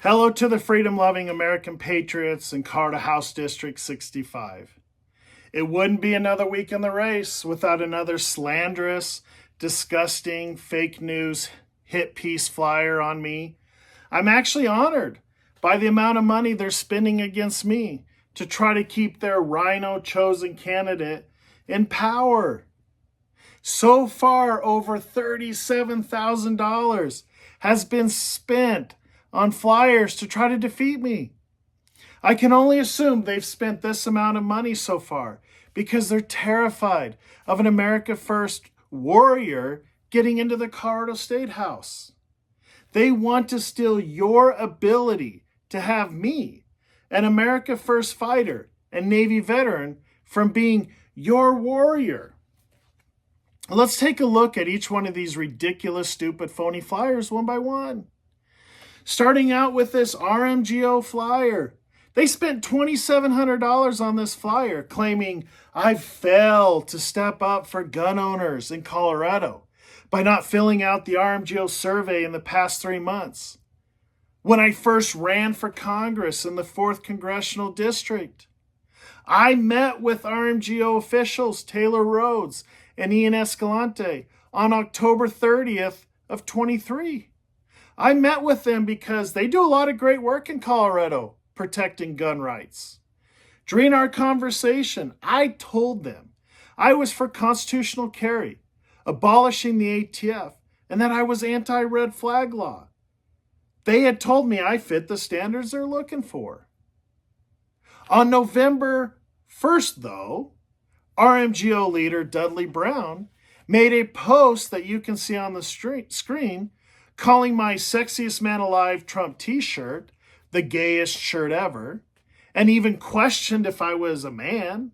Hello to the freedom-loving American patriots in Carter House District 65. It wouldn't be another week in the race without another slanderous, disgusting, fake news hit piece flyer on me. I'm actually honored by the amount of money they're spending against me to try to keep their rhino-chosen candidate in power. So far, over $37,000 has been spent on flyers to try to defeat me. I can only assume they've spent this amount of money so far because they're terrified of an America First warrior getting into the Colorado State House. They want to steal your ability to have me, an America First fighter and Navy veteran, from being your warrior. Let's take a look at each one of these ridiculous, stupid, phony flyers one by one. Starting out with this RMGO flyer. They spent $2,700 on this flyer claiming I failed to step up for gun owners in Colorado by not filling out the RMGO survey in the past 3 months. When I first ran for Congress in the 4th Congressional District, I met with RMGO officials Taylor Rhodes and Ian Escalante on October 30th of 23. I met with them because they do a lot of great work in Colorado protecting gun rights. During our conversation, I told them I was for constitutional carry, abolishing the ATF, and that I was anti-red flag law. They had told me I fit the standards they're looking for. On November 1st, though, RMGO leader Dudley Brown made a post that you can see on the screen calling my sexiest man alive Trump t-shirt the gayest shirt ever, and even questioned if I was a man.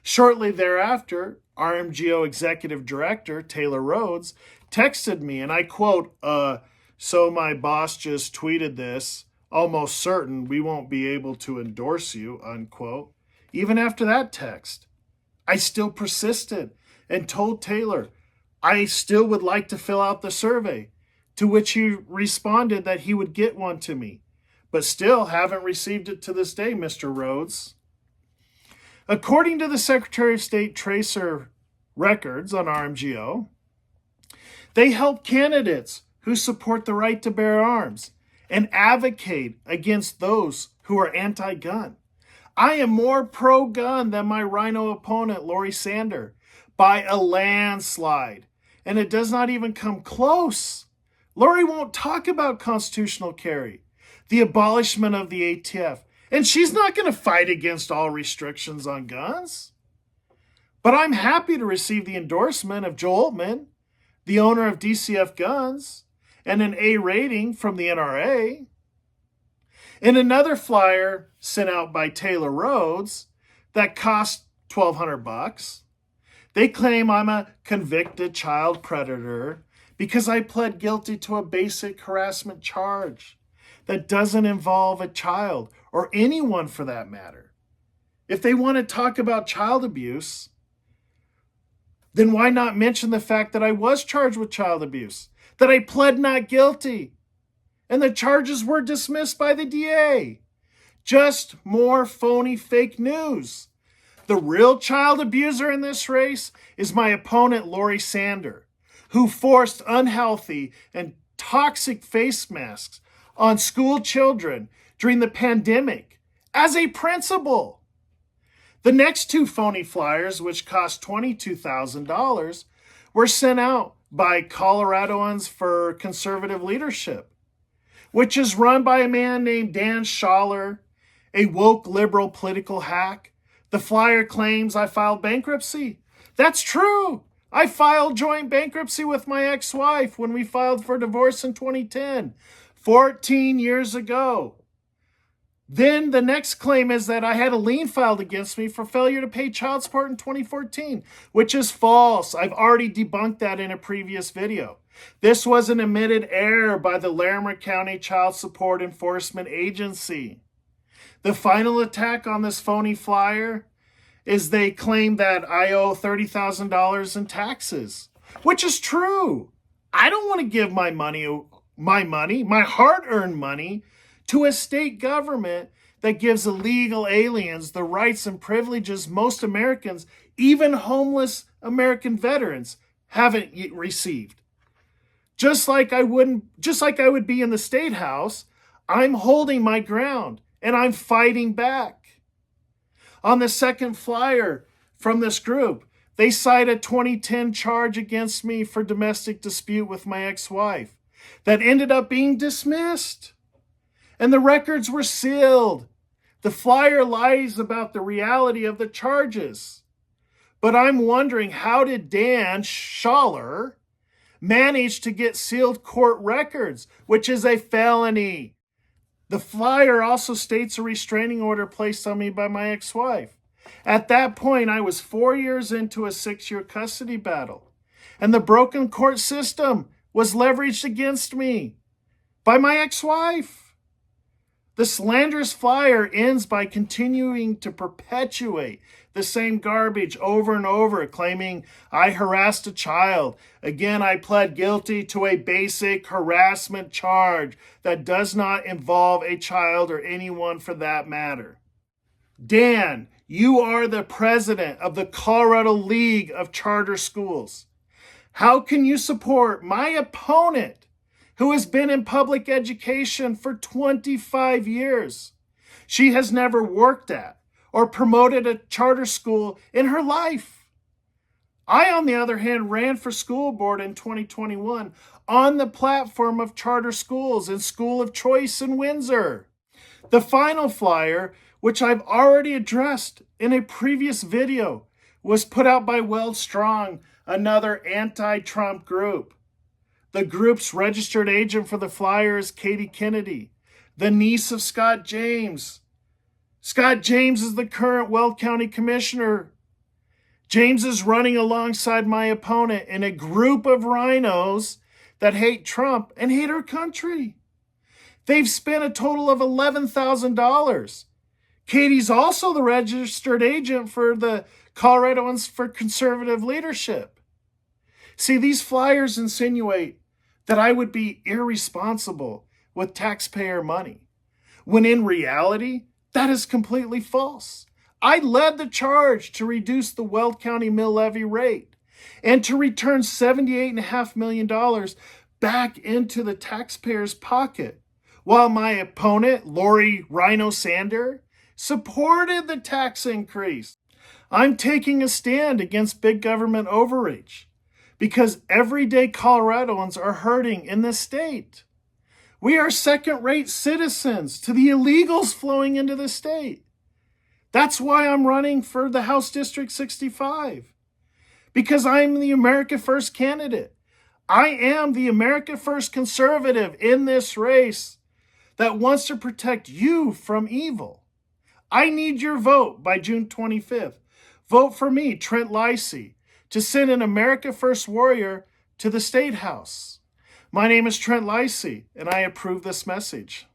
Shortly thereafter, RMGO Executive Director Taylor Rhodes texted me, and I quote, so my boss just tweeted this, almost certain we won't be able to endorse you, unquote. Even after that text, I still persisted and told Taylor I still would like to fill out the survey, to which he responded that he would get one to me, but still haven't received it to this day, Mr. Rhodes. According to the Secretary of State Tracer records on RMGO, they help candidates who support the right to bear arms and advocate against those who are anti-gun. I am more pro-gun than my rhino opponent, Lori Sander, by a landslide, and it does not even come close. Lori won't talk about constitutional carry, the abolishment of the ATF, and she's not going to fight against all restrictions on guns. But I'm happy to receive the endorsement of Joe Altman, the owner of DCF Guns, and an A rating from the NRA. In another flyer sent out by Taylor Rhodes that cost $1,200, they claim I'm a convicted child predator because I pled guilty to a basic harassment charge that doesn't involve a child or anyone for that matter. If they want to talk about child abuse, then why not mention the fact that I was charged with child abuse, that I pled not guilty, and the charges were dismissed by the DA? Just more phony fake news. The real child abuser in this race is my opponent, Lori Sander, who forced unhealthy and toxic face masks on school children during the pandemic as a principal. The next two phony flyers, which cost $22,000, were sent out by Coloradoans for Conservative Leadership, which is run by a man named Dan Schaller, a woke liberal political hack. The flyer claims I filed bankruptcy. That's true. I filed joint bankruptcy with my ex-wife when we filed for divorce in 2010, 14 years ago. Then the next claim is that I had a lien filed against me for failure to pay child support in 2014, which is false. I've already debunked that in a previous video. This was an admitted error by the Larimer County Child Support Enforcement Agency. The final attack on this phony flyer is they claim that I owe $30,000 in taxes, which is true. I don't want to give my hard-earned money, to a state government that gives illegal aliens the rights and privileges most Americans, even homeless American veterans, haven't received. Just like I would be in the state house, I'm holding my ground and I'm fighting back. On the second flyer from this group, they cite a 2010 charge against me for domestic dispute with my ex-wife that ended up being dismissed. And the records were sealed. The flyer lies about the reality of the charges. But I'm wondering, how did Dan Schaller manage to get sealed court records, which is a felony? The flyer also states a restraining order placed on me by my ex-wife. At that point, I was 4 years into a 6-year custody battle, and the broken court system was leveraged against me by my ex-wife. The slanderous flyer ends by continuing to perpetuate the same garbage over and over, claiming I harassed a child. Again, I pled guilty to a basic harassment charge that does not involve a child or anyone for that matter. Dan, you are the president of the Colorado League of Charter Schools. How can you support my opponent, who has been in public education for 25 years? She has never worked at or promoted a charter school in her life. I, on the other hand, ran for school board in 2021 on the platform of charter schools and School of Choice in Windsor. The final flyer, which I've already addressed in a previous video, was put out by Weld Strong, another anti-Trump group. The group's registered agent for the flyer is Katie Kennedy, the niece of Scott James. Scott James is the current Weld County Commissioner. James is running alongside my opponent in a group of rhinos that hate Trump and hate our country. They've spent a total of $11,000. Katie's also the registered agent for the Coloradoans for Conservative Leadership. See, these flyers insinuate that I would be irresponsible with taxpayer money, when in reality, that is completely false. I led the charge to reduce the Weld County mill levy rate and to return $78.5 million back into the taxpayer's pocket, while my opponent, Lori Rhino Sander, supported the tax increase. I'm taking a stand against big government overreach because everyday Coloradoans are hurting in this state. We are second-rate citizens to the illegals flowing into the state. That's why I'm running for the House District 65, because I'm the America First candidate. I am the America First conservative in this race that wants to protect you from evil. I need your vote by June 25th. Vote for me, Trent Leisy, to send an America First warrior to the State House. My name is Trent Leisy, and I approve this message.